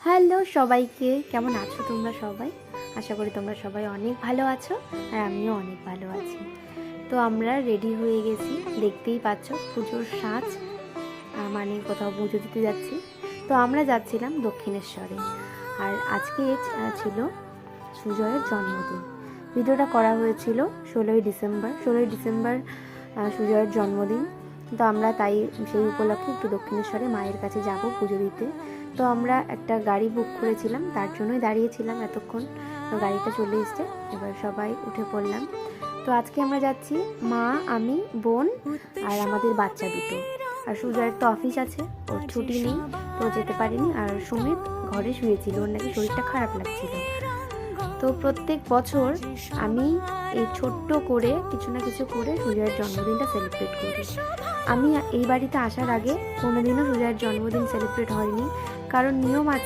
Hello সবাইকে, কেমন আছো তোমরা সবাই? আশা করি তোমরা সবাই অনেক ভালো আছো আর আমিও অনেক ভালো আছি। তো আমরা রেডি হয়ে গেছি, দেখতেই পাচ্ছ পুজোর সাজ, মানে কোথাও পুজো দিতে যাচ্ছি। তো আমরা যাচ্ছিলাম দক্ষিণেশ্বরে, আর আজকে ছিল সুজয়ের জন্মদিন। ভিডিওটা করা হয়েছিল 16ই ডিসেম্বর সুজয়ের জন্মদিন। তো আমরা তাই সেই উপলক্ষে একটু দক্ষিণেশ্বরে মায়ের কাছে যাব পুজো দিতে। তো আমরা একটা গাড়ি বুক করেছিলাম, তার জন্যই দাঁড়িয়েছিলাম এতক্ষণ। তো গাড়িটা চলে এসছে, এবার সবাই উঠে পড়লাম। তো আজকে আমরা যাচ্ছি মা, আমি, বোন আর আমাদের বাচ্চা দুটো। আর সুজয়ের তো অফিস আছে, ওর ছুটি নেই, তো যেতে পারিনি। আর সুমিত ঘরে শুয়েছিল, ওর নাকি শরীরটা খারাপ লাগছিল। তো প্রত্যেক বছর আমি এই ছোট্ট করে কিছু না কিছু করে সুজয়ের জন্মদিনটা সেলিব্রেট করি। আমি এই বাড়িতে আসার আগে কোনোদিনও সুজয়ের জন্মদিন সেলিব্রেট হয়নি, কারণ নিয়ম আছে